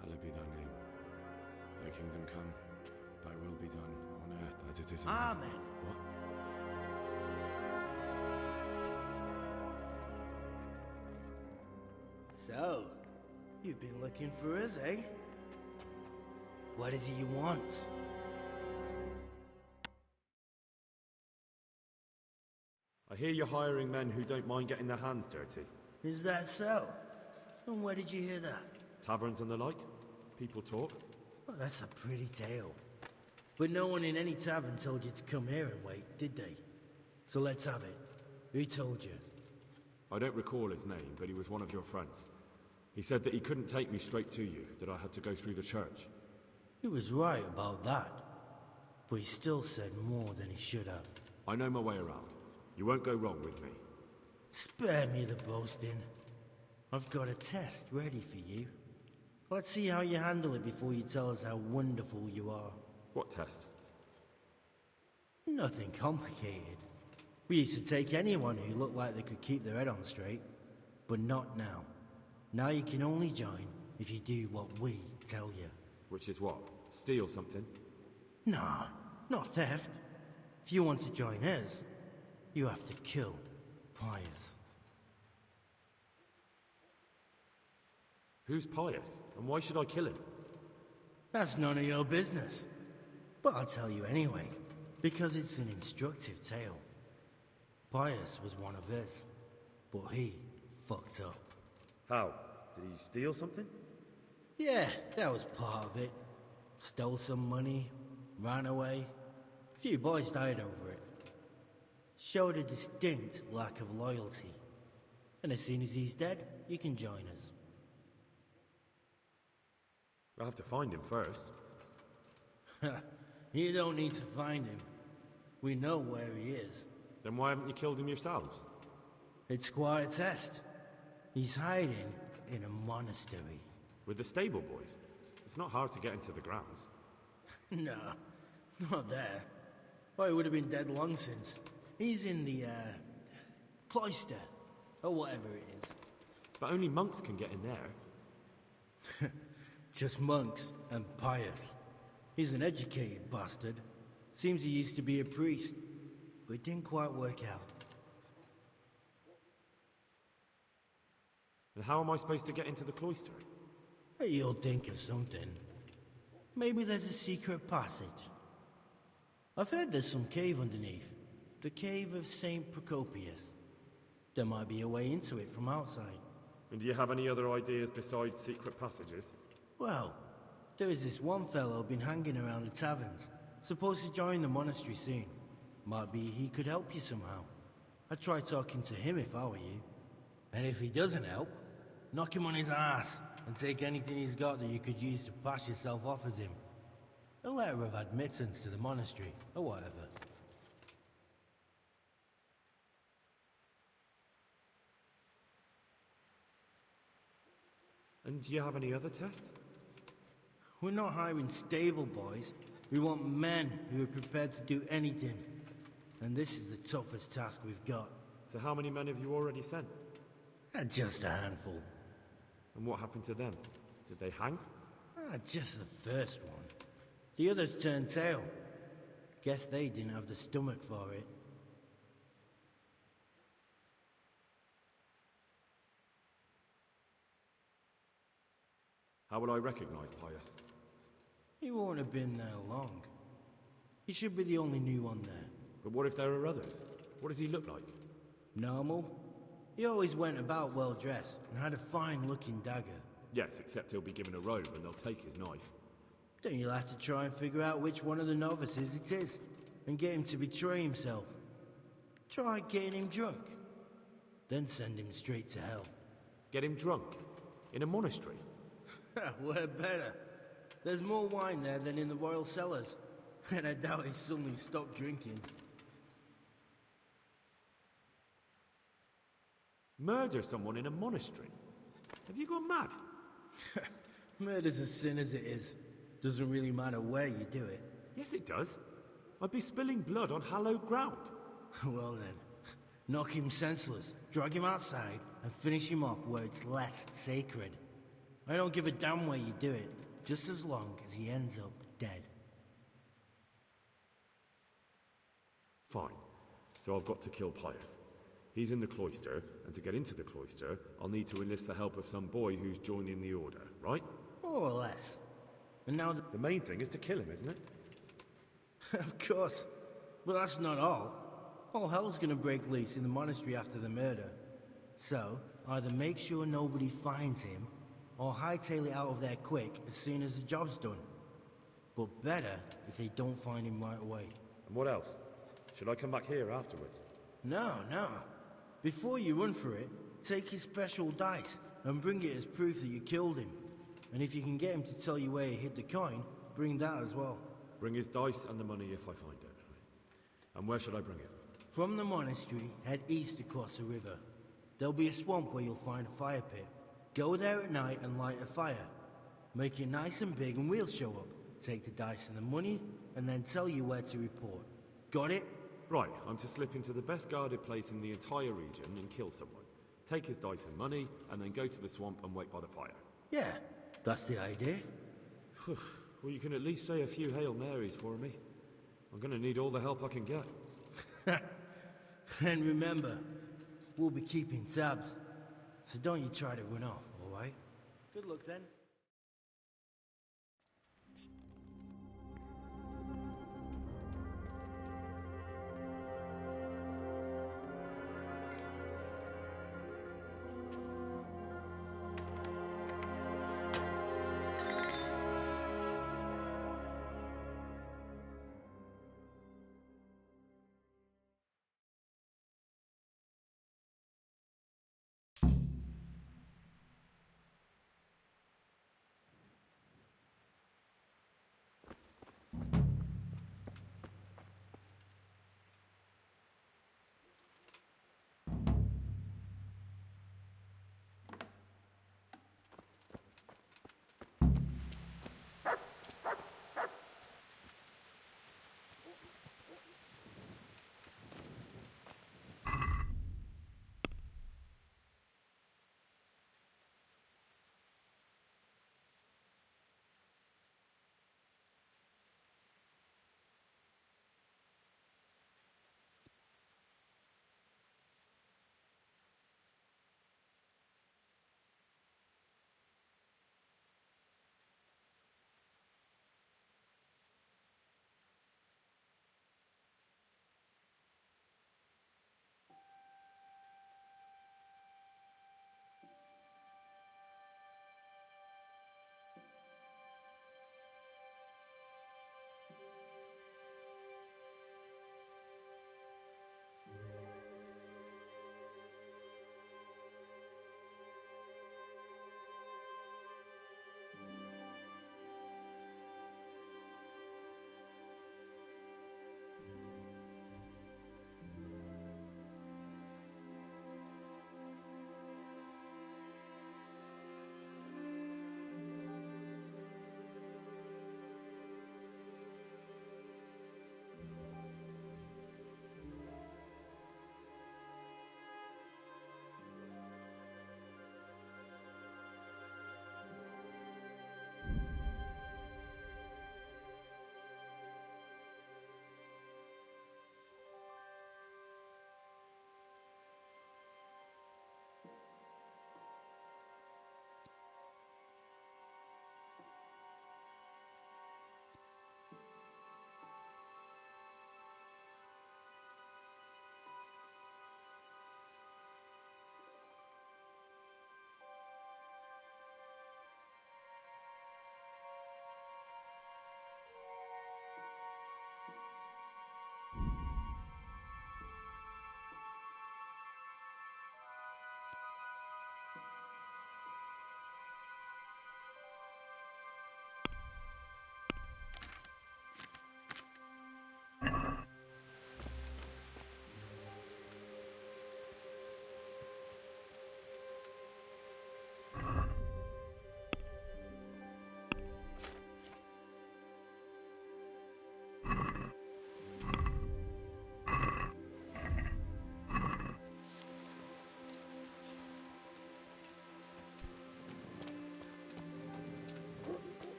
Hallowed be thy name. Thy kingdom come, thy will be done, on earth as it is in Amen. heaven. What? So, you've been looking for us, eh? What is it you want? I hear you're hiring men who don't mind getting their hands dirty. Is that so? And where did you hear that? Taverns and the like? People talk. Well, that's a pretty tale. But no one in any tavern told you to come here and wait, did they? So let's have it. Who told you? I don't recall his name, but he was one of your friends. He said that he couldn't take me straight to you, that I had to go through the church. He was right about that. But he still said more than he should have. I know my way around. You won't go wrong with me. Spare me the boasting. I've got a test ready for you. Let's see how you handle it before you tell us how wonderful you are. What test? Nothing complicated. We used to take anyone who looked like they could keep their head on straight. But not now. Now you can only join if you do what we tell you. Which is what? Steal something? Nah, not theft. If you want to join us, you have to kill Pius. Who's Pius? And why should I kill him? That's none of your business. But I'll tell you anyway, because it's an instructive tale. Pius was one of us, but he fucked up. How? Did he steal something? Yeah, that was part of it. Stole some money, ran away. A few boys died over it. Showed a distinct lack of loyalty. And as soon as he's dead, you can join us. I'll have to find him first. You don't need to find him. We know where he is. Then why haven't you killed him yourselves? It's quite a test. He's hiding in a monastery. With the stable boys? It's not hard to get into the grounds. No, not there. Well, he would have been dead long since. He's in the, cloister, or whatever it is. But only monks can get in there. Just monks and Pius. He's an educated bastard. Seems he used to be a priest, but it didn't quite work out. And how am I supposed to get into the cloister? You'll think of something. Maybe there's a secret passage. I've heard there's some cave underneath. The cave of St. Procopius. There might be a way into it from outside. And do you have any other ideas besides secret passages? Well, There is this one fellow been hanging around the taverns, supposed to join the monastery soon. Might be he could help you somehow. I'd try talking to him if I were you. And if he doesn't help, knock him on his ass and take anything he's got that you could use to pass yourself off as him. A letter of admittance to the monastery, or whatever. And do you have any other tests? We're not hiring stable boys. We want men who are prepared to do anything. And this is the toughest task we've got. So how many men have you already sent? Just a handful. And what happened to them? Did they hang? Just the first one. The others turned tail. Guess they didn't have the stomach for it. How will I recognize Pius? He won't have been there long. He should be the only new one there. But what if there are others? What does he look like? Normal. He always went about well dressed and had a fine-looking dagger. Yes, except he'll be given a robe and they'll take his knife. Then you'll have to try and figure out which one of the novices it is, and get him to betray himself. Try getting him drunk, then send him straight to hell. Get him drunk? In a monastery? We're better. There's more wine there than in the royal cellars, and I doubt he suddenly stopped drinking. Murder someone in a monastery? Have you gone mad? Murder's a sin as it is. Doesn't really matter where you do it. Yes, it does. I'd be spilling blood on hallowed ground. Well then, knock him senseless, drag him outside, and finish him off where it's less sacred. I don't give a damn where you do it, just as long as he ends up dead. Fine. So I've got to kill Pius. He's in the cloister, and to get into the cloister, I'll need to enlist the help of some boy who's joining the order, right? More or less. And now The main thing is to kill him, isn't it? Of course. But that's not all. All hell's gonna break loose in the monastery after the murder. So, either make sure nobody finds him, or hightail it out of there quick as soon as the job's done. But better if they don't find him right away. And what else? Should I come back here afterwards? No. Before you run for it, take his special dice and bring it as proof that you killed him. And if you can get him to tell you where he hid the coin, bring that as well. Bring his dice and the money if I find it. And where should I bring it? From the monastery, head east across the river. There'll be a swamp where you'll find a fire pit. Go there at night and light a fire. Make it nice and big and we'll show up. Take the dice and the money, and then tell you where to report. Got it? Right, I'm to slip into the best guarded place in the entire region and kill someone. Take his dice and money, and then go to the swamp and wait by the fire. Yeah, that's the idea. Well, you can at least say a few Hail Marys for me. I'm gonna need all the help I can get. And remember, we'll be keeping tabs. So don't you try to run off, alright? Good luck then.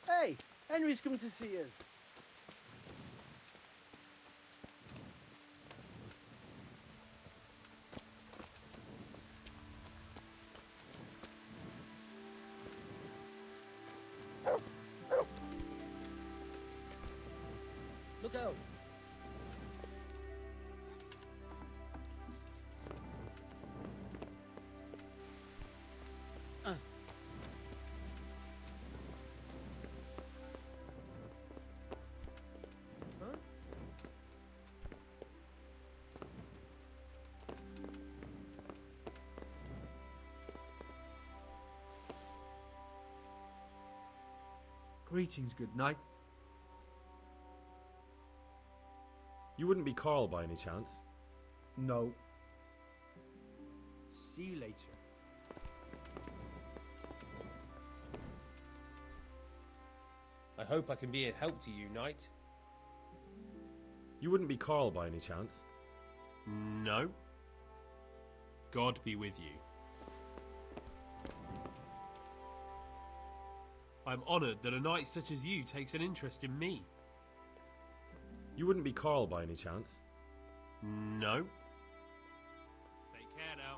Hey, Henry's come to see us. Look out! Greetings, good knight. You wouldn't be Carl by any chance? No. See you later. I hope I can be a help to you, knight. You wouldn't be Carl by any chance? No. God be with you. I'm honoured that a knight such as you takes an interest in me. You wouldn't be Carl by any chance? No. Take care now.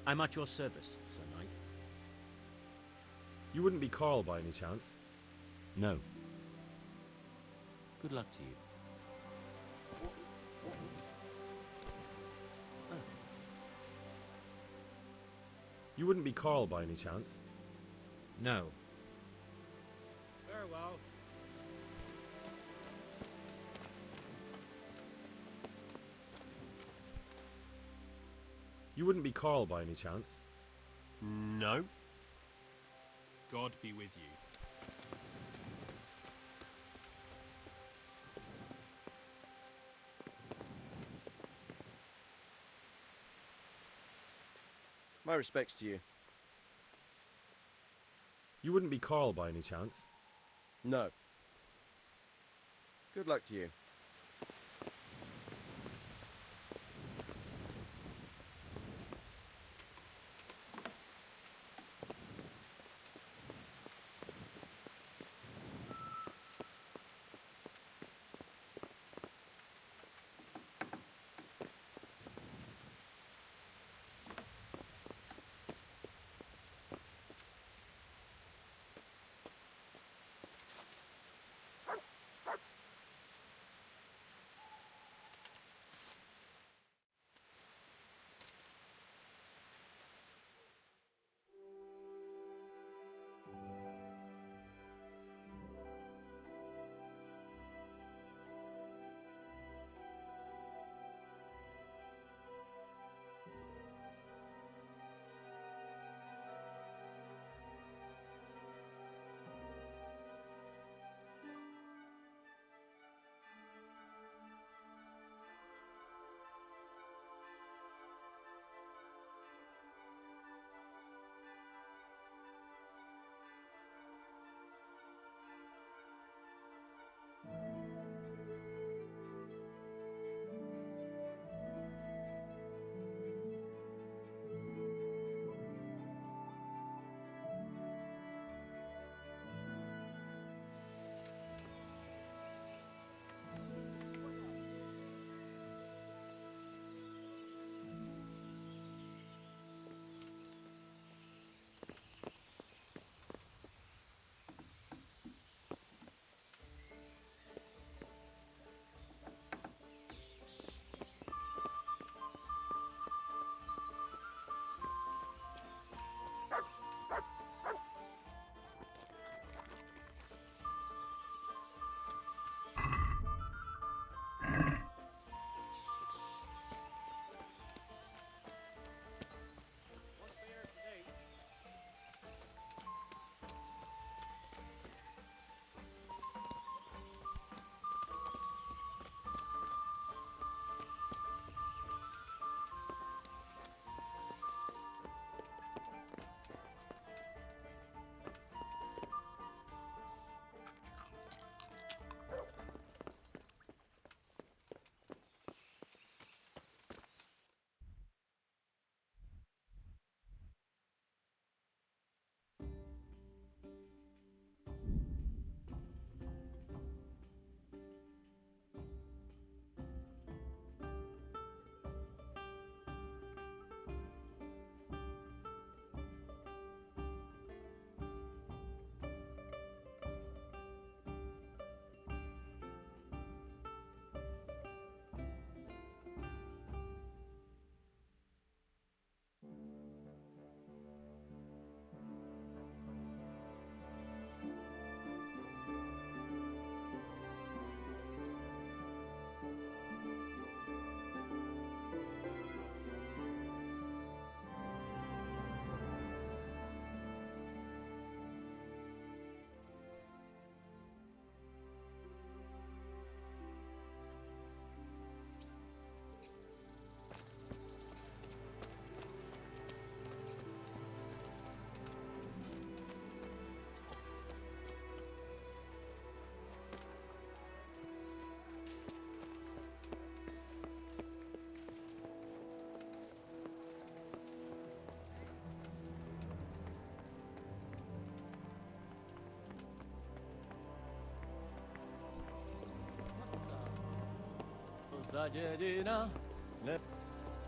I'm at your service, Sir Knight. You wouldn't be Carl by any chance? No. Good luck to you. You wouldn't be Carl by any chance? No. Very well. You wouldn't be Carl by any chance? No. God be with you. My respects to you. You wouldn't be Carl by any chance? No. Good luck to you.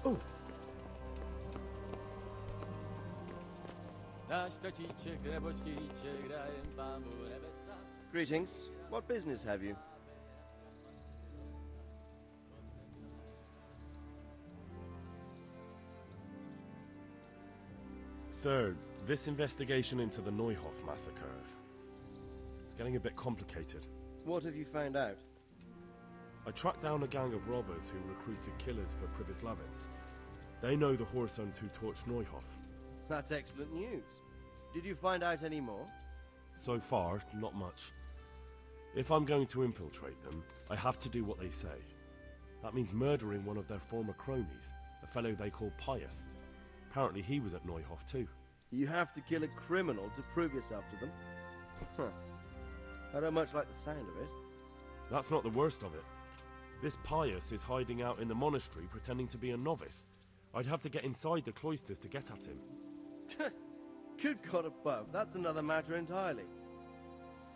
Oh, greetings. What business have you? Sir, this investigation into the Neuhof massacre, it's getting a bit complicated. What have you found out? I tracked down a gang of robbers who recruited killers for Pribyslavitz. They know the whoresons who torched Neuhof. That's excellent news. Did you find out any more? So far, not much. If I'm going to infiltrate them, I have to do what they say. That means murdering one of their former cronies, a fellow they call Pius. Apparently he was at Neuhof too. You have to kill a criminal to prove yourself to them? Huh. I don't much like the sound of it. That's not the worst of it. This Pius is hiding out in the monastery pretending to be a novice. I'd have to get inside the cloisters to get at him. Good God above, that's another matter entirely.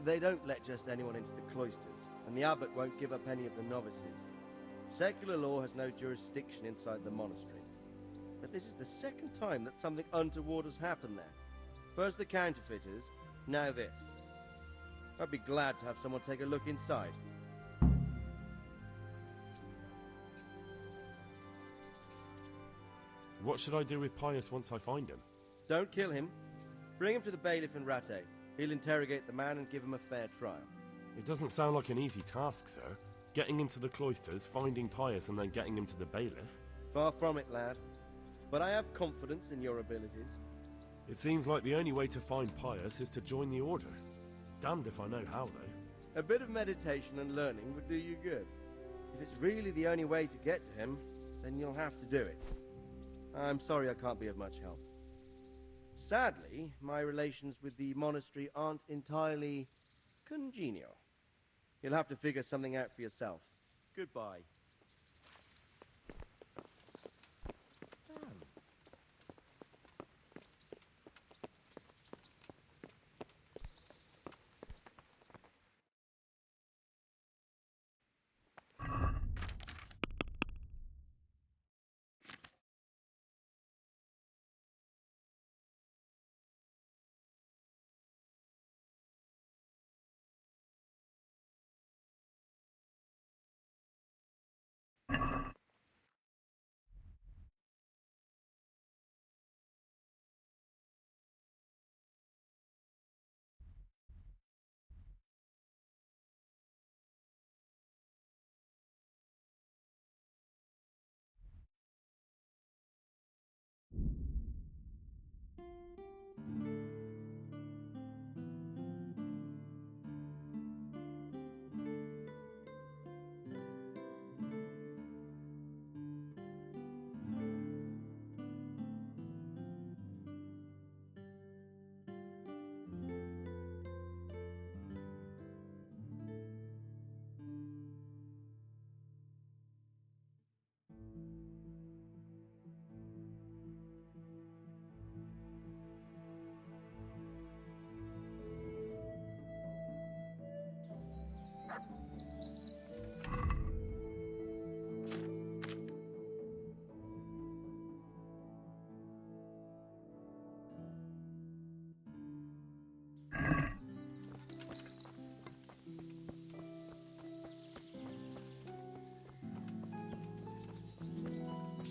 They don't let just anyone into the cloisters, and the abbot won't give up any of the novices. Secular law has no jurisdiction inside the monastery. But this is the second time that something untoward has happened there. First the counterfeiters, now this. I'd be glad to have someone take a look inside. What should I do with Pius once I find him? Don't kill him. Bring him to the bailiff in Ratte. He'll interrogate the man and give him a fair trial. It doesn't sound like an easy task, sir. Getting into the cloisters, finding Pius, and then getting him to the bailiff. Far from it, lad. But I have confidence in your abilities. It seems like the only way to find Pius is to join the order. Damned if I know how, though. A bit of meditation and learning would do you good. If it's really the only way to get to him, then you'll have to do it. I'm sorry I can't be of much help. Sadly, my relations with the monastery aren't entirely congenial. You'll have to figure something out for yourself. Goodbye.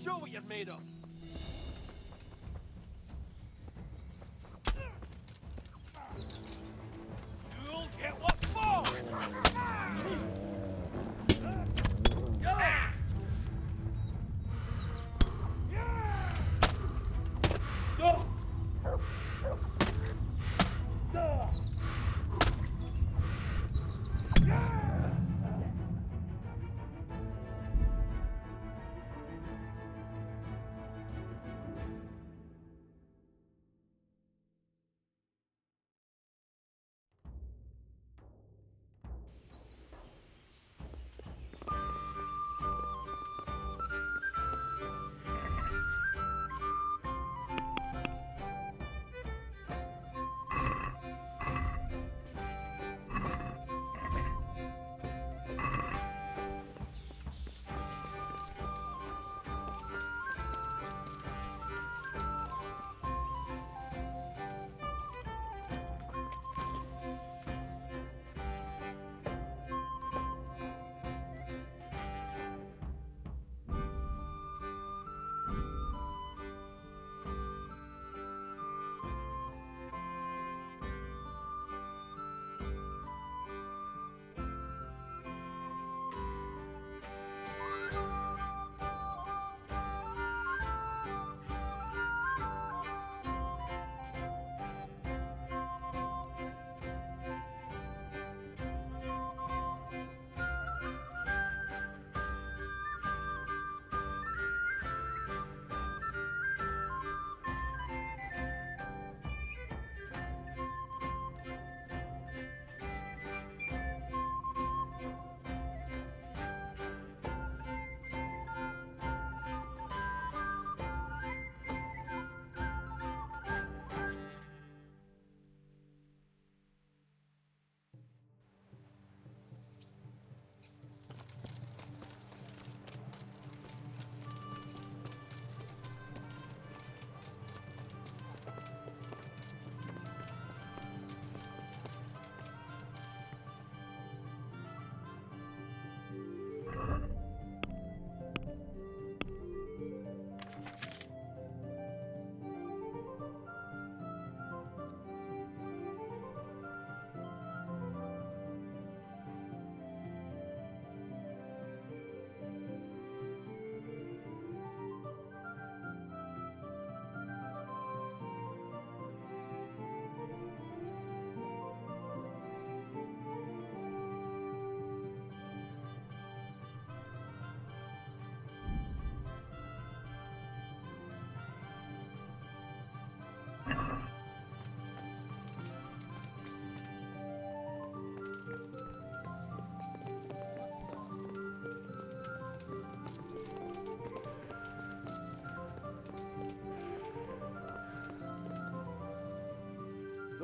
Show what you're made of. You'll get what for!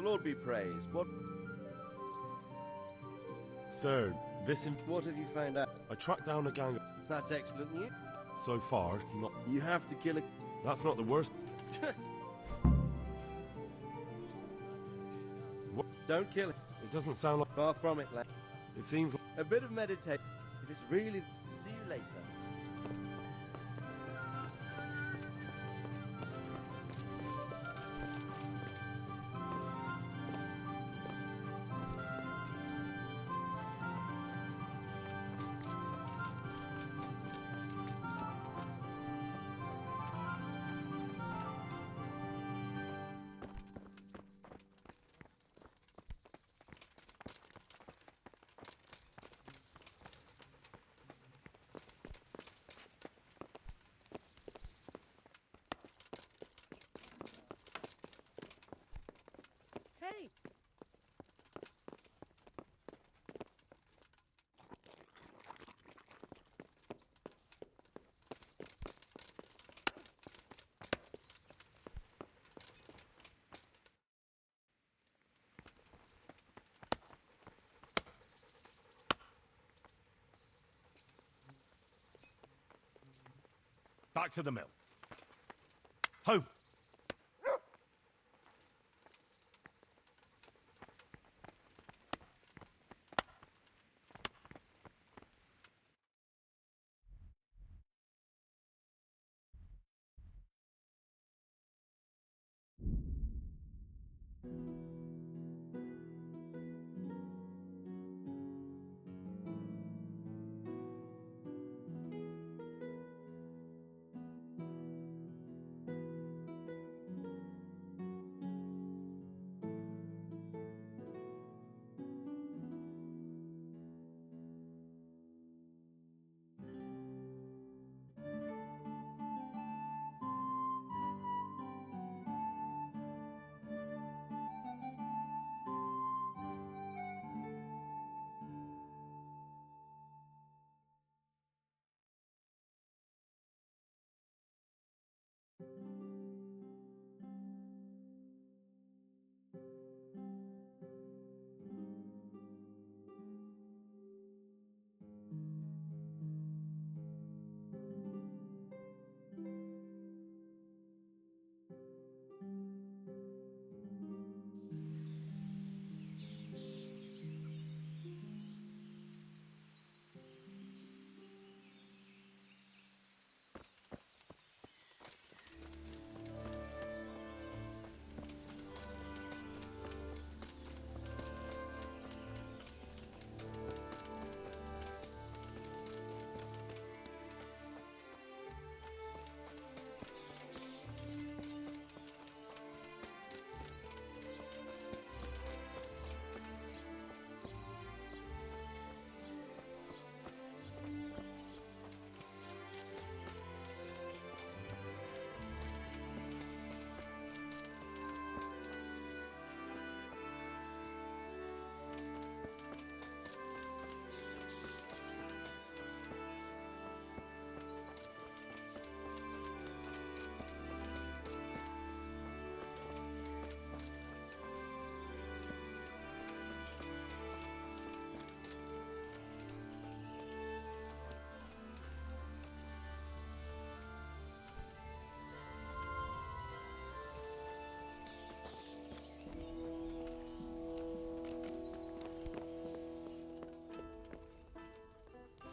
The Lord be praised. Sir, What have you found out? I tracked down a gang. That's excellent news. So far, not. You have to kill a... That's not the worst. Don't kill it. It doesn't sound like. Far from it, lad. It seems. A bit of meditation. If it's really... See you later. Hey! Back to the mill. Home!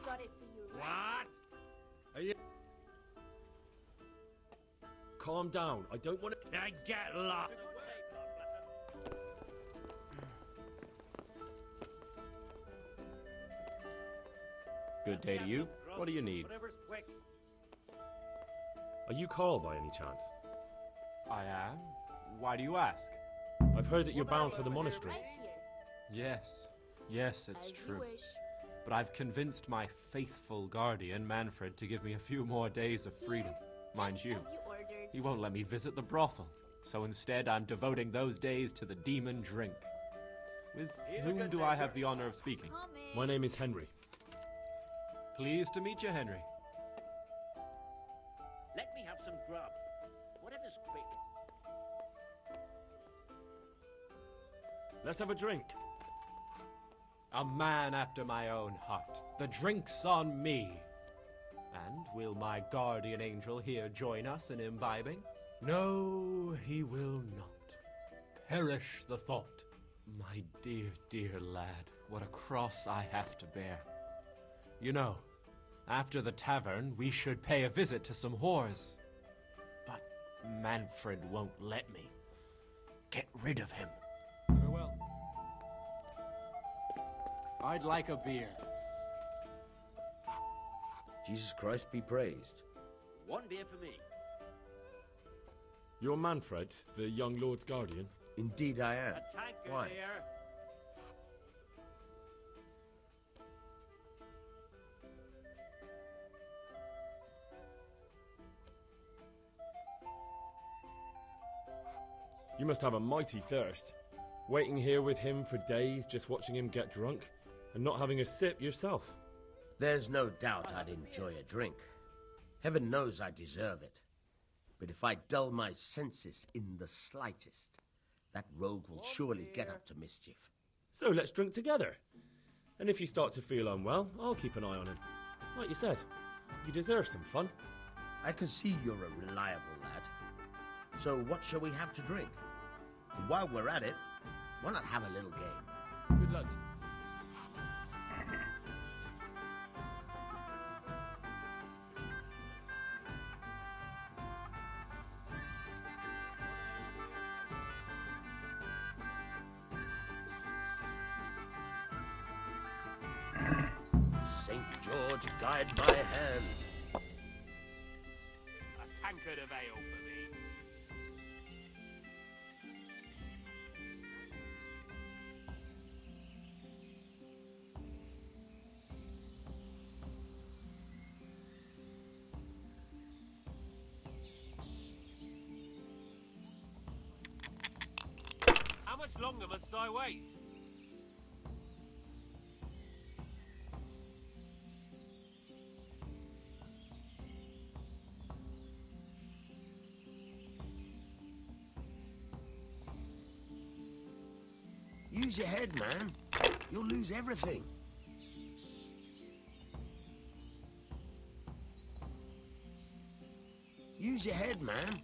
Got it for you, right? What? Are you... Calm down. I don't want to... I get lost. Good day to you. What do you need? Are you Carl by any chance? I am. Why do you ask? I've heard that you're bound for the monastery. Right here. Yes, it's As true. you wish. But I've convinced my faithful guardian, Manfred, to give me a few more days of freedom. Mind Just you, as you ordered. he won't let me visit the brothel. So instead, I'm devoting those days to the demon drink. With whom do I have the honor of speaking? Coming. My name is Henry. Pleased to meet you, Henry. Let me have some grub. Whatever's quick. Let's have a drink. A man after my own heart. The drink's on me. And will my guardian angel here join us in imbibing? No, he will not. Perish the thought. My dear, dear lad, what a cross I have to bear. You know, after the tavern, we should pay a visit to some whores. But Manfred won't let me. Get rid of him. Farewell. I'd like a beer. Jesus Christ be praised. One beer for me. You're Manfred, the young lord's guardian? Indeed I am. A tankard Why? here. You must have a mighty thirst. Waiting here with him for days, just watching him get drunk, and not having a sip yourself. There's no doubt I'd enjoy a drink. Heaven knows I deserve it. But if I dull my senses in the slightest, that rogue will surely get up to mischief. So let's drink together. And if you start to feel unwell, I'll keep an eye on him. Like you said, you deserve some fun. I can see you're a reliable lad. So what shall we have to drink? And while we're at it, why not have a little game? Good luck. St. George, guide my hand. A tankard of ale for me. How much longer must I wait? Use your head, man. You'll lose everything. Use your head, man.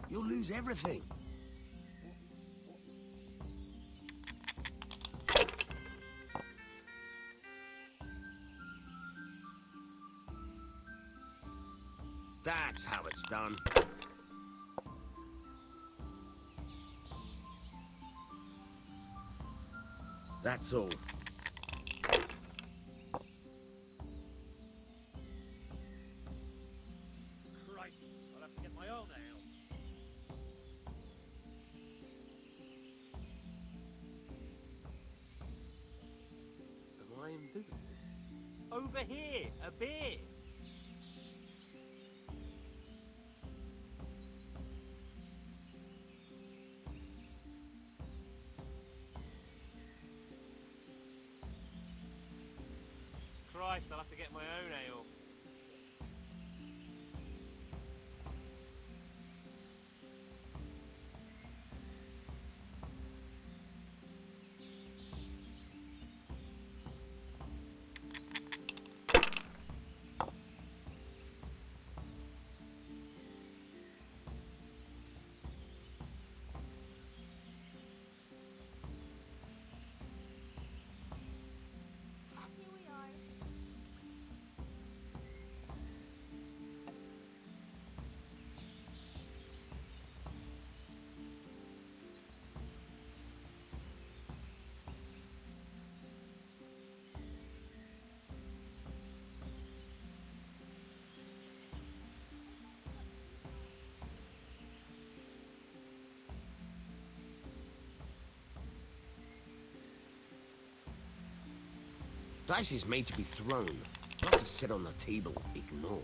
You'll lose everything. That's how it's done. That's all. Christ, I'll have to get my own ale. Am I invisible? Over here, a beer. Christ, I'll have to get my own ale. Here we are. Dice is made to be thrown, not to sit on the table ignored.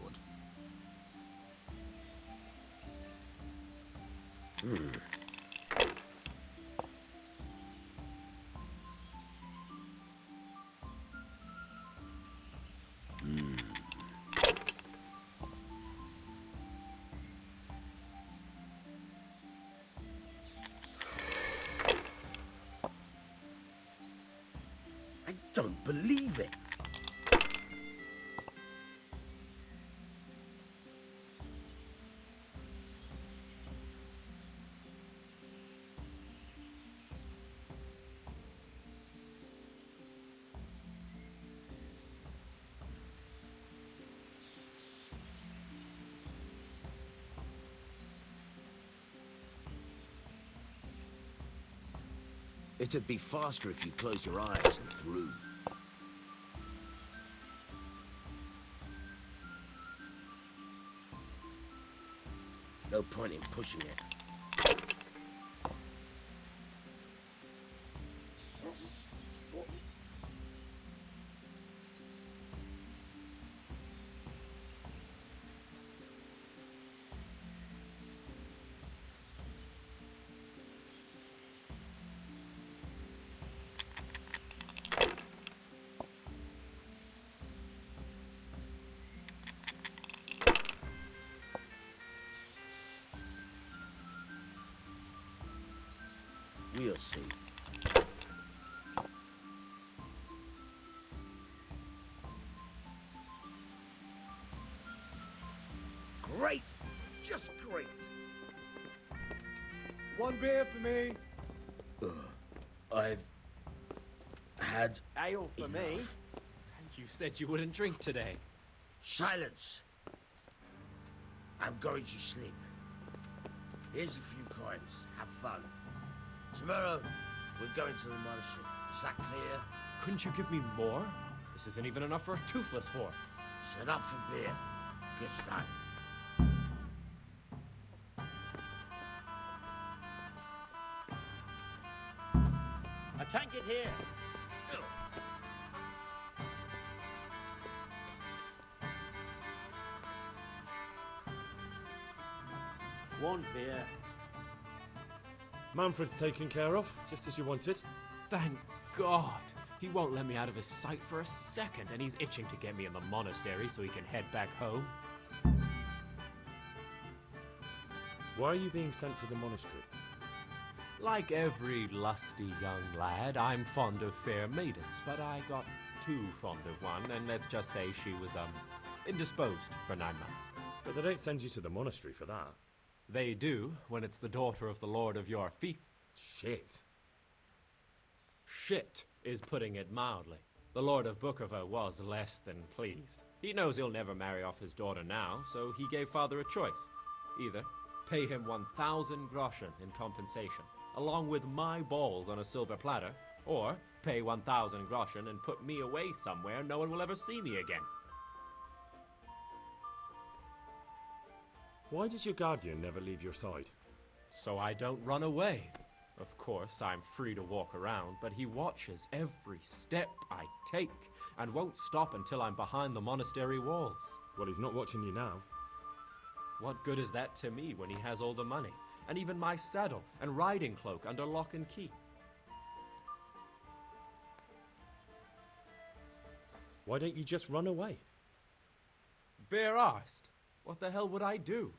believe it. It'd be faster if you closed your eyes and threw. No point in pushing it. We'll see. Great! Just great! One beer for me. I've had Ale for me. And you said you wouldn't drink today. silence. I'm going to sleep. Here's a few coins. Have fun. Tomorrow, we're going to the monastery. Is that clear? Couldn't you give me more? This isn't even enough for a toothless whore. It's enough for beer. Good start. A tankard here. One beer. Manfred's taken care of, just as you wanted. Thank God. He won't let me out of his sight for a second, and he's itching to get me in the monastery so he can head back home. Why are you being sent to the monastery? Like every lusty young lad, I'm fond of fair maidens, but I got too fond of one, and let's just say she was, indisposed for 9 months. But they don't send you to the monastery for that. They do, when it's the daughter of the lord of your fief. Shit. Shit is putting it mildly. The Lord of Bukovo was less than pleased. He knows he'll never marry off his daughter now, so he gave father a choice. Either pay him 1,000 groschen in compensation, along with my balls on a silver platter, or pay 1,000 groschen and put me away somewhere no one will ever see me again. Why does your guardian never leave your side? So I don't run away. Of course, I'm free to walk around, but he watches every step I take and won't stop until I'm behind the monastery walls. Well, he's not watching you now. What good is that to me when he has all the money, and even my saddle and riding cloak under lock and key? Why don't you just run away? Bare-arsed. What the hell would I do?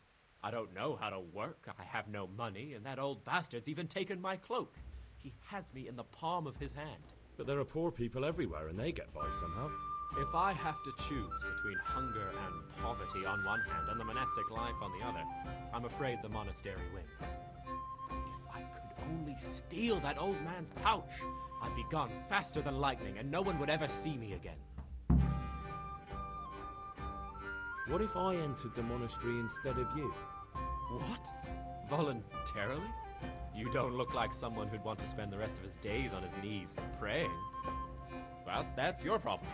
I don't know how to work, I have no money, and that old bastard's even taken my cloak. He has me in the palm of his hand. But there are poor people everywhere and they get by somehow. If I have to choose between hunger and poverty on one hand and the monastic life on the other, I'm afraid the monastery wins. If I could only steal that old man's pouch, I'd be gone faster than lightning and no one would ever see me again. What if I entered the monastery instead of you? What? Voluntarily? You don't look like someone who'd want to spend the rest of his days on his knees praying. Well, that's your problem.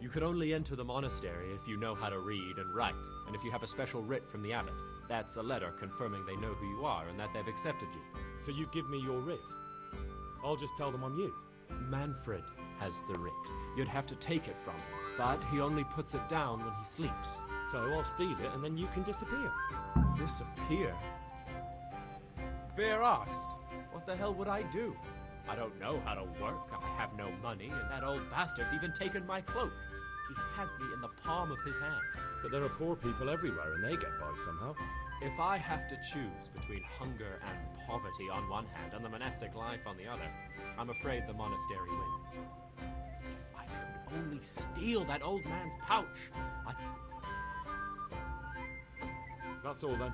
You can only enter the monastery if you know how to read and write, and if you have a special writ from the abbot. That's a letter confirming they know who you are and that they've accepted you. So you give me your writ? I'll just tell them I'm you. Manfred has the writ. You'd have to take it from him, but he only puts it down when he sleeps. So I'll steal it and then you can disappear. Disappear? Bare-arsed. What the hell would I do? I don't know how to work, I have no money, and that old bastard's even taken my cloak. He has me in the palm of his hand. But there are poor people everywhere and they get by somehow. If I have to choose between hunger and poverty on one hand and the monastic life on the other, I'm afraid the monastery wins. If I could only steal that old man's pouch, That's all then.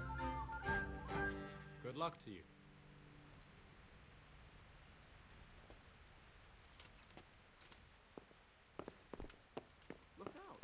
Good luck to you. Look out.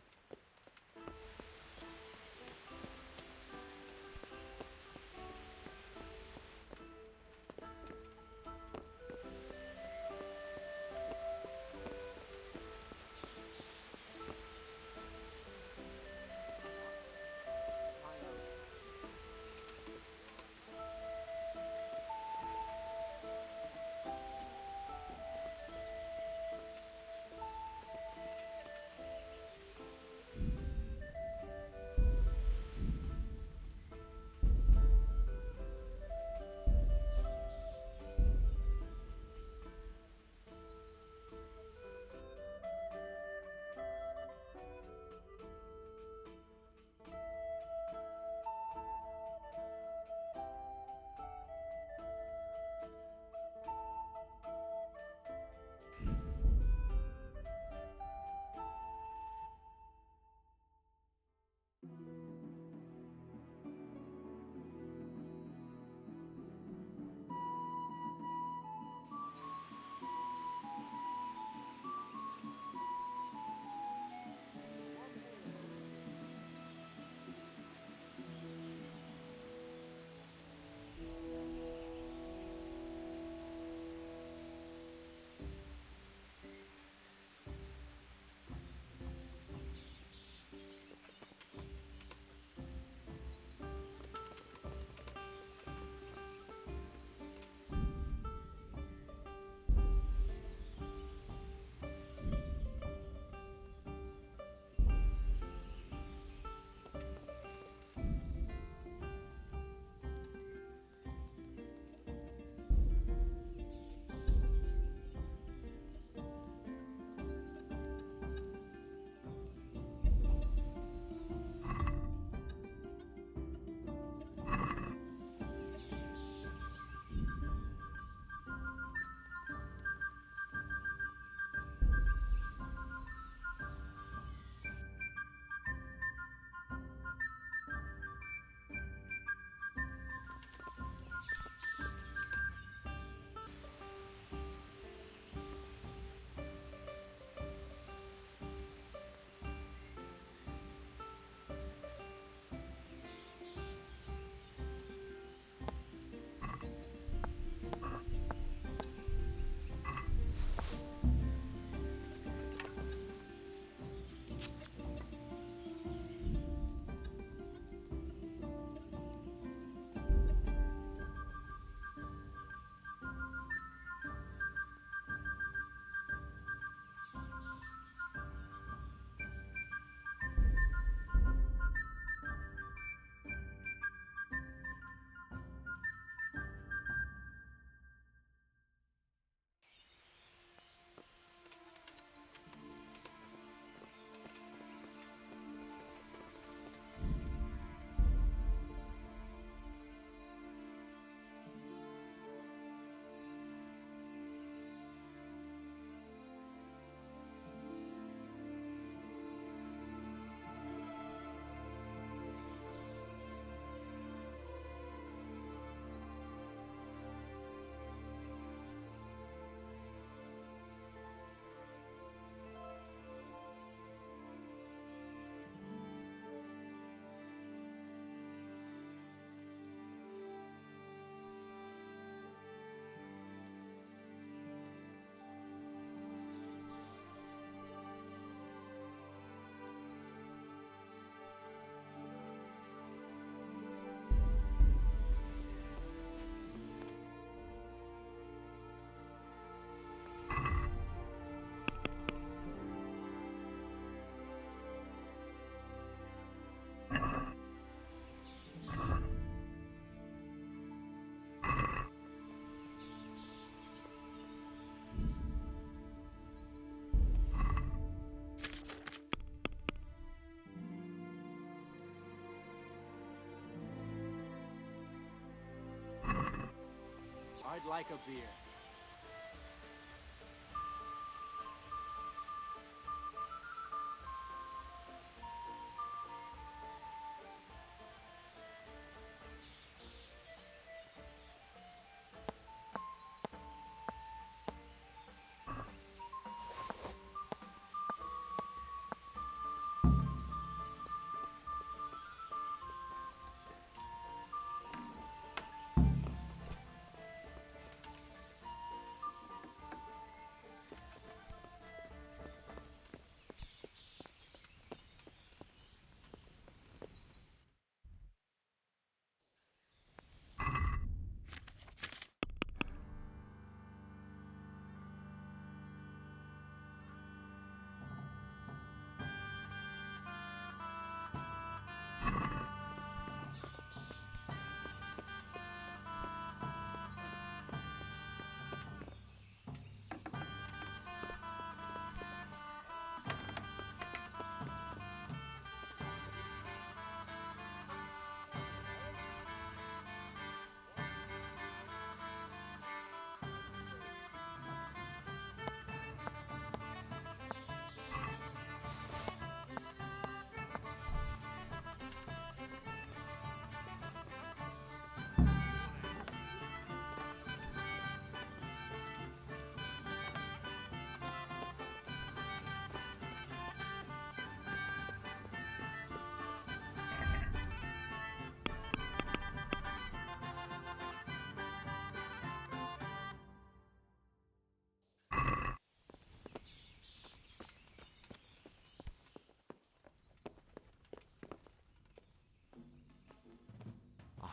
I'd like a beer.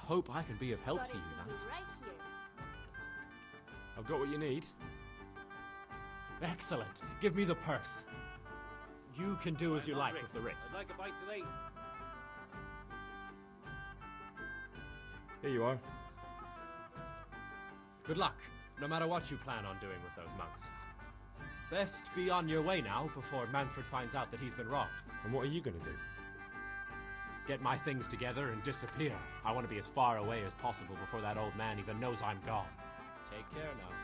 hope I can be of help to you, Got it Knight. right here. I've got what you need. Excellent. Give me the purse. You can do as you like with the ring. I'd like a bite to eat. Here you are. Good luck, no matter what you plan on doing with those monks. Best be on your way now before Manfred finds out that he's been robbed. And what are you going to do? Get my things together and disappear. I want to be as far away as possible before that old man even knows I'm gone. Take care now.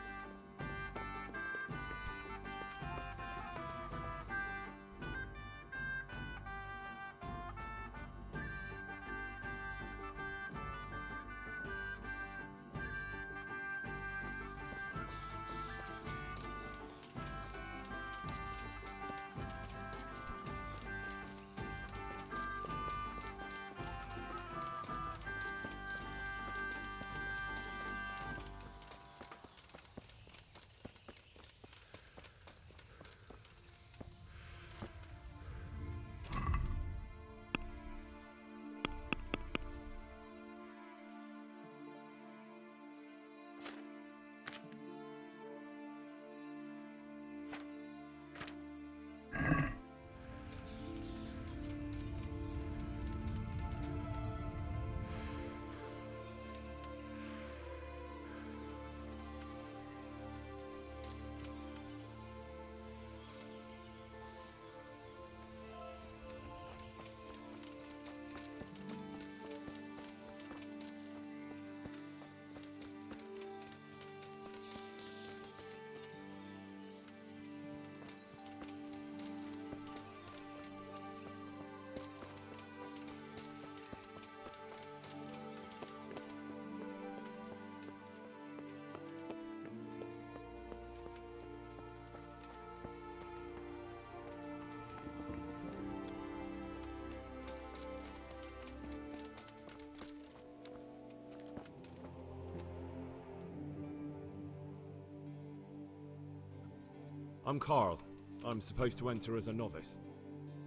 I'm Carl. I'm supposed to enter as a novice.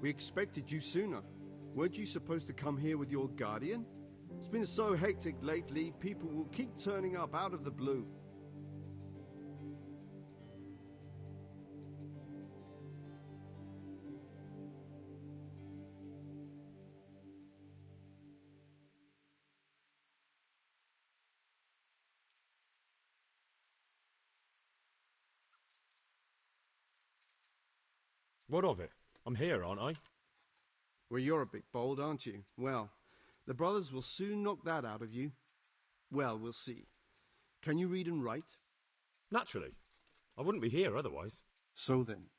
We expected you sooner. Weren't you supposed to come here with your guardian? It's been so hectic lately, people will keep turning up out of the blue. What of it? I'm here, aren't I? Well, you're a bit bold, aren't you? Well, the brothers will soon knock that out of you. Well, we'll see. Can you read and write? Naturally. I wouldn't be here otherwise. So then,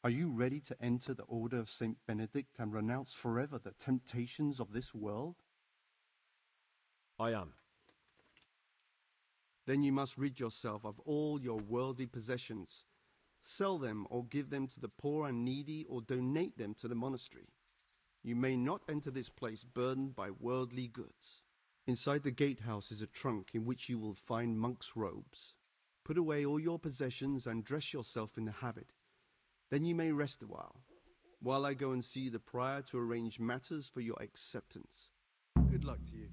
are you ready to enter the Order of Saint Benedict and renounce forever the temptations of this world? I am. Then you must rid yourself of all your worldly possessions. Sell them or give them to the poor and needy or donate them to the monastery. You may not enter this place burdened by worldly goods. Inside the gatehouse is a trunk in which you will find monk's robes. Put away all your possessions and dress yourself in the habit. Then you may rest a while I go and see the prior to arrange matters for your acceptance. Good luck to you.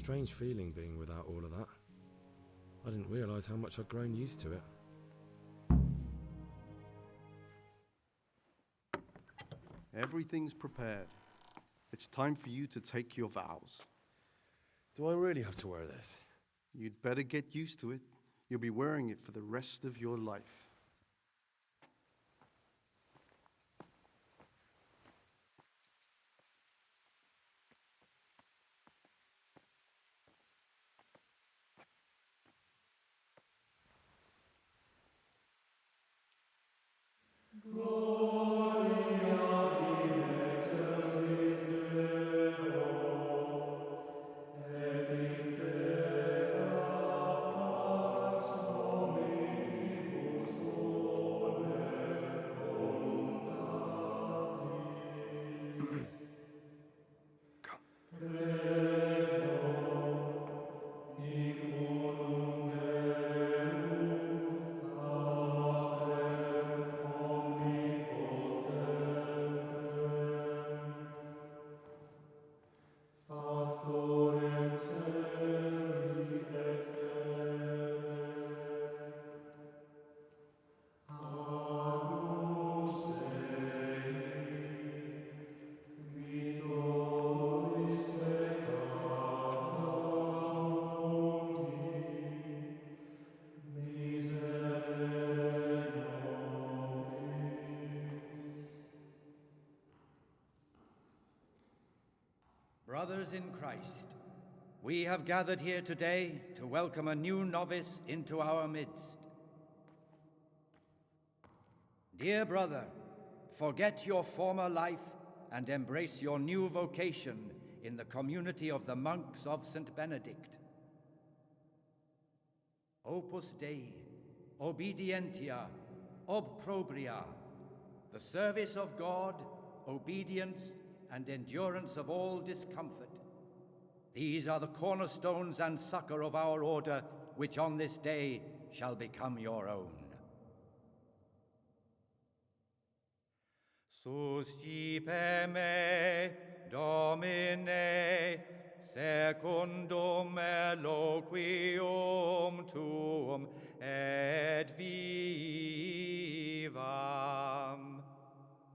Strange feeling being without all of that. I didn't realise how much I'd grown used to it. Everything's prepared. It's time for you to take your vows. Do I really have to wear this? You'd better get used to it. You'll be wearing it for the rest of your life. Brothers in Christ, we have gathered here today to welcome a new novice into our midst. Dear brother, forget your former life and embrace your new vocation in the community of the monks of St. Benedict. Opus Dei, obedientia, obprobria, the service of God, obedience, and endurance of all discomfort. These are the cornerstones and succor of our order, which on this day shall become your own. Suscipe me, Domine, secundum eloquium tuum et vivam,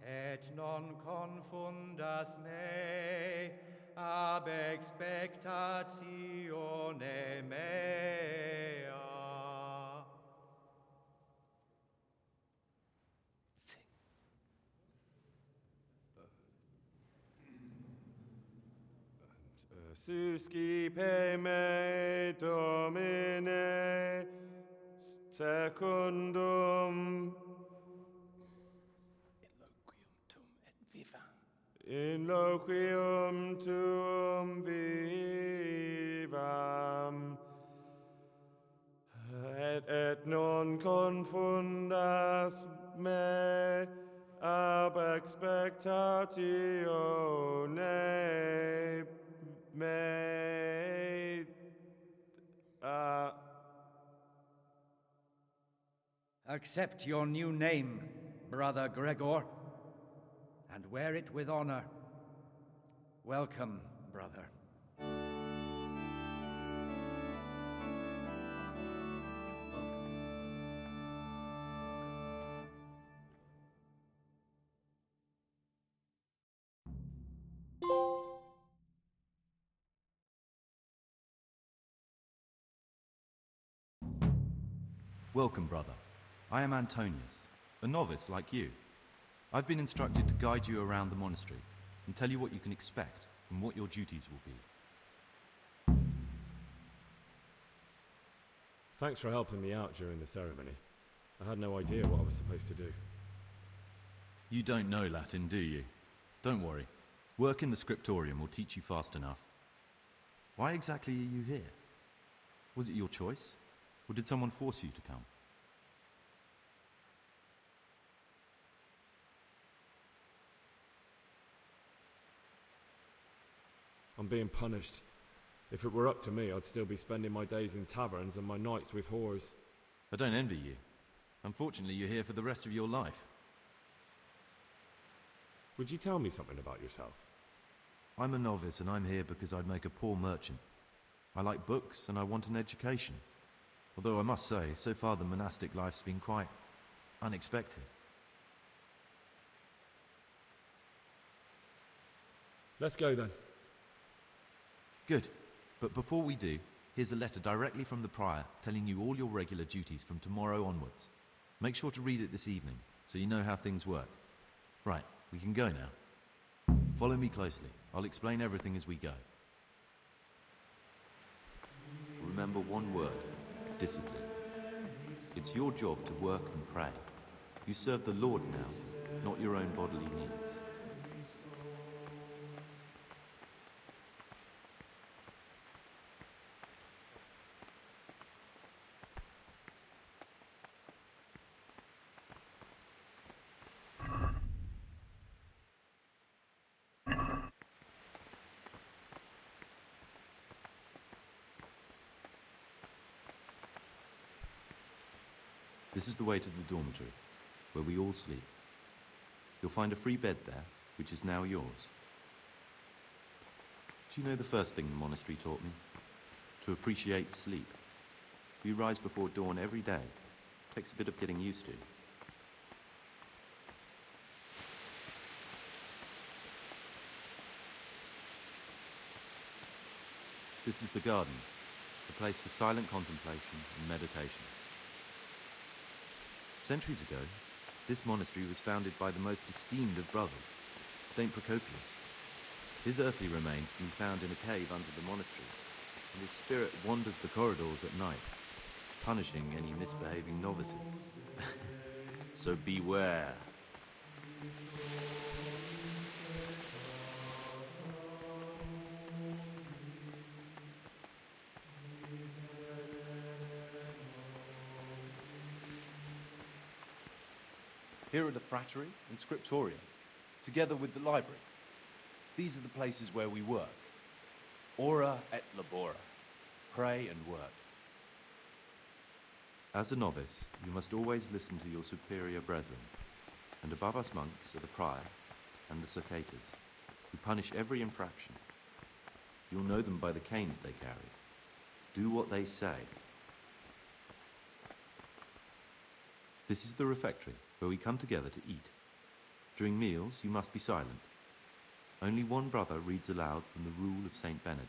et non confundas me ab expectatione mea. Suscipe me, Domine, secundum in loquium tuum vivam, et non confundas me ab expectatione mea. Accept your new name, Brother Gregor, and wear it with honor. Welcome, brother. Welcome, brother. I am Antonius, a novice like you. I've been instructed to guide you around the monastery and tell you what you can expect and what your duties will be. Thanks for helping me out during the ceremony. I had no idea what I was supposed to do. You don't know Latin, do you? Don't worry. Work in the scriptorium will teach you fast enough. Why exactly are you here? Was it your choice? Or did someone force you to come? I'm being punished. If it were up to me, I'd still be spending my days in taverns and my nights with whores. I don't envy you. Unfortunately, you're here for the rest of your life. Would you tell me something about yourself? I'm a novice and I'm here because I'd make a poor merchant. I like books and I want an education. Although I must say, so far the monastic life's been quite unexpected. Let's go then. Good. But before we do, here's a letter directly from the prior telling you all your regular duties from tomorrow onwards. Make sure to read it this evening, so you know how things work. Right, we can go now. Follow me closely. I'll explain everything as we go. Remember one word: discipline. It's your job to work and pray. You serve the Lord now, not your own bodily needs. This is the way to the dormitory, where we all sleep. You'll find a free bed there, which is now yours. Do you know the first thing the monastery taught me? To appreciate sleep. We rise before dawn every day. Takes a bit of getting used to. This is the garden, a place for silent contemplation and meditation. Centuries ago, this monastery was founded by the most esteemed of brothers, Saint Procopius. His earthly remains can be found in a cave under the monastery, and his spirit wanders the corridors at night, punishing any misbehaving novices. So beware. Here are the frattery and scriptorium, together with the library. These are the places where we work. Ora et labora. Pray and work. As a novice, you must always listen to your superior brethren, and above us monks are the prior and the cicatas, who punish every infraction. You'll know them by the canes they carry. Do what they say. This is the refectory, where we come together to eat. During meals, you must be silent. Only one brother reads aloud from the Rule of Saint Benedict.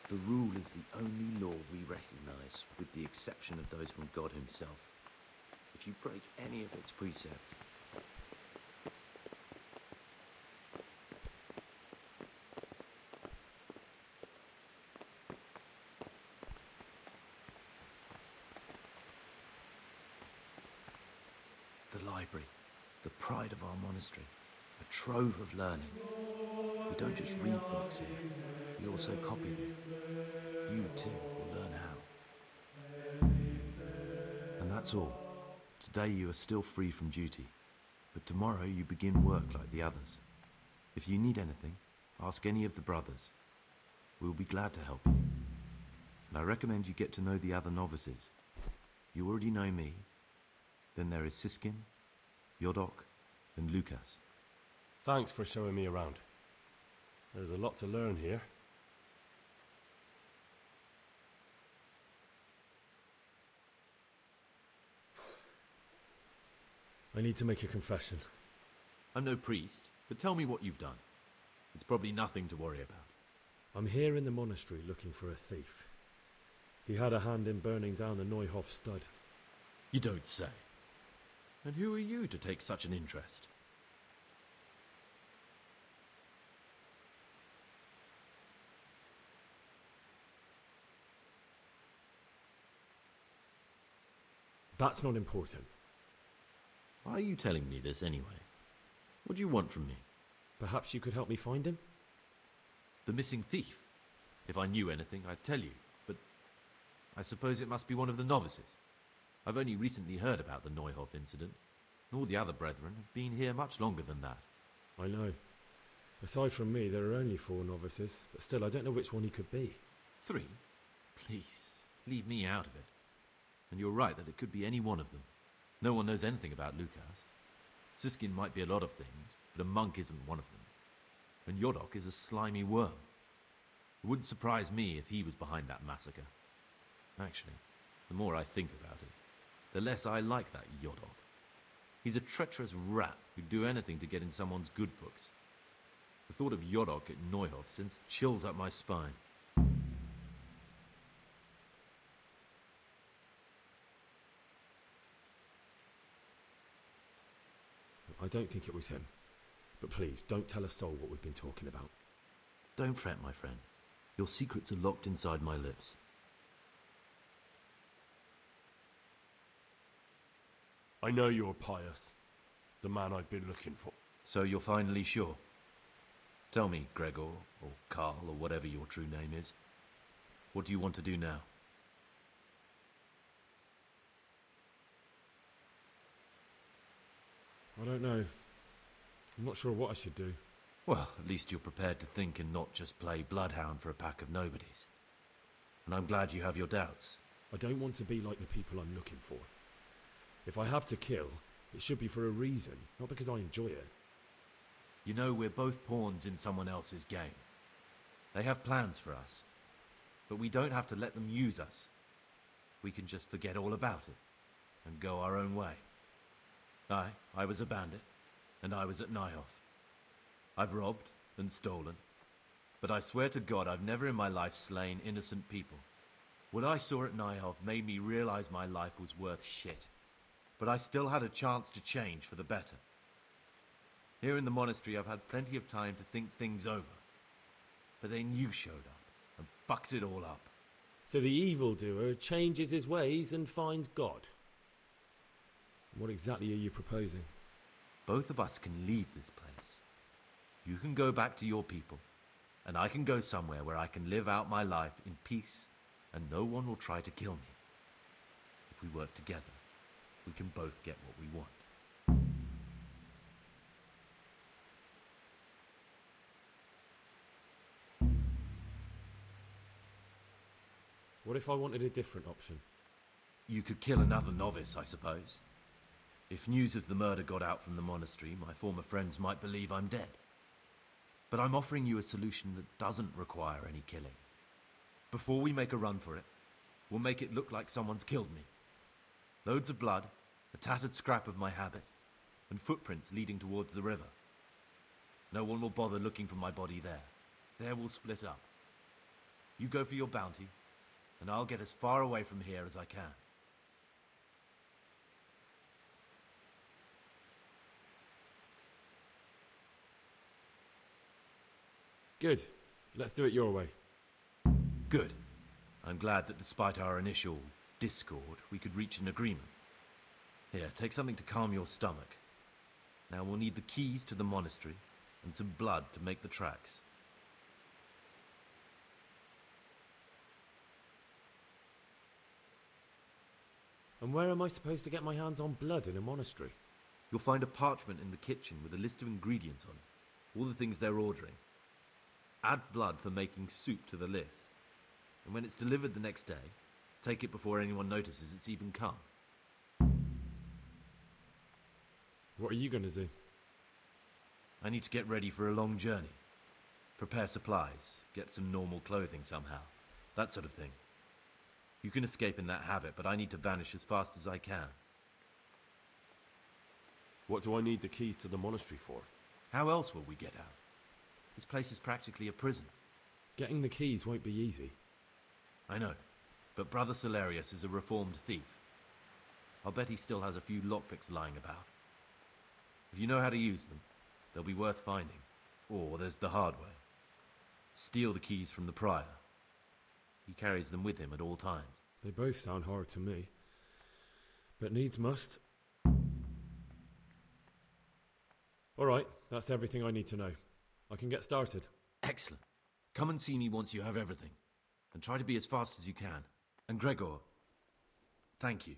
The rule is the only law we recognize, with the exception of those from God himself. If you break any of its precepts, the library, the pride of our monastery, a trove of learning. We don't just read books here, we also copy them. You too will learn how. And that's all. Today you are still free from duty, but tomorrow you begin work like the others. If you need anything, ask any of the brothers. We'll be glad to help you. And I recommend you get to know the other novices. You already know me. Then there is Siskin, Yodok, and Lucas. Thanks for showing me around. There's a lot to learn here. I need to make a confession. I'm no priest, but tell me what you've done. It's probably nothing to worry about. I'm here in the monastery looking for a thief. He had a hand in burning down the Neuhof stud. You don't say. And who are you to take such an interest? That's not important. Why are you telling me this anyway? What do you want from me? Perhaps you could help me find him? The missing thief? If I knew anything, I'd tell you, but I suppose it must be one of the novices. I've only recently heard about the Neuhof incident, and all the other brethren have been here much longer than that. I know. Aside from me, there are only 4 novices, but still I don't know which one he could be. 3? Please, leave me out of it. And you're right that it could be any one of them. No one knows anything about Lucas. Siskin might be a lot of things, but a monk isn't one of them. And Yodok is a slimy worm. It wouldn't surprise me if he was behind that massacre. Actually, the more I think about it, the less I like that Yodok. He's a treacherous rat who'd do anything to get in someone's good books. The thought of Yodok at Neuhof sends chills up my spine. I don't think it was him. But please, don't tell a soul what we've been talking about. Don't fret, my friend. Your secrets are locked inside my lips. I know you're pious. The man I've been looking for. So you're finally sure? Tell me, Gregor, or Karl, or whatever your true name is. What do you want to do now? I don't know. I'm not sure what I should do. Well, at least you're prepared to think and not just play bloodhound for a pack of nobodies. And I'm glad you have your doubts. I don't want to be like the people I'm looking for. If I have to kill, it should be for a reason, not because I enjoy it. You know, we're both pawns in someone else's game. They have plans for us, but we don't have to let them use us. We can just forget all about it and go our own way. I was a bandit, and I was at Neuhof. I've robbed and stolen, but I swear to God I've never in my life slain innocent people. What I saw at Neuhof made me realize my life was worth shit, but I still had a chance to change for the better. Here in the monastery, I've had plenty of time to think things over. But then you showed up and fucked it all up. So the evildoer changes his ways and finds God. What exactly are you proposing? Both of us can leave this place. You can go back to your people, and I can go somewhere where I can live out my life in peace, and no one will try to kill me. If we work together, we can both get what we want. What if I wanted a different option? You could kill another novice, I suppose. If news of the murder got out from the monastery, my former friends might believe I'm dead. But I'm offering you a solution that doesn't require any killing. Before we make a run for it, we'll make it look like someone's killed me. Loads of blood, a tattered scrap of my habit, and footprints leading towards the river. No one will bother looking for my body there. There we'll split up. You go for your bounty, and I'll get as far away from here as I can. Good. Let's do it your way. Good. I'm glad that despite our initial discord, we could reach an agreement. Here, take something to calm your stomach. Now we'll need the keys to the monastery and some blood to make the tracks. And where am I supposed to get my hands on blood in a monastery? You'll find a parchment in the kitchen with a list of ingredients on it, all the things they're ordering. Add blood for making soup to the list. And when it's delivered the next day, take it before anyone notices it's even come. What are you going to do? I need to get ready for a long journey. Prepare supplies, get some normal clothing somehow, that sort of thing. You can escape in that habit, but I need to vanish as fast as I can. What do I need the keys to the monastery for? How else will we get out? This place is practically a prison. Getting the keys won't be easy. I know, but Brother Celerius is a reformed thief. I'll bet he still has a few lockpicks lying about. If you know how to use them, they'll be worth finding. Or there's the hard way. Steal the keys from the prior. He carries them with him at all times. They both sound hard to me. But needs must. Alright, that's everything I need to know. I can get started. Excellent. Come and see me once you have everything. And try to be as fast as you can. And Gregor, thank you.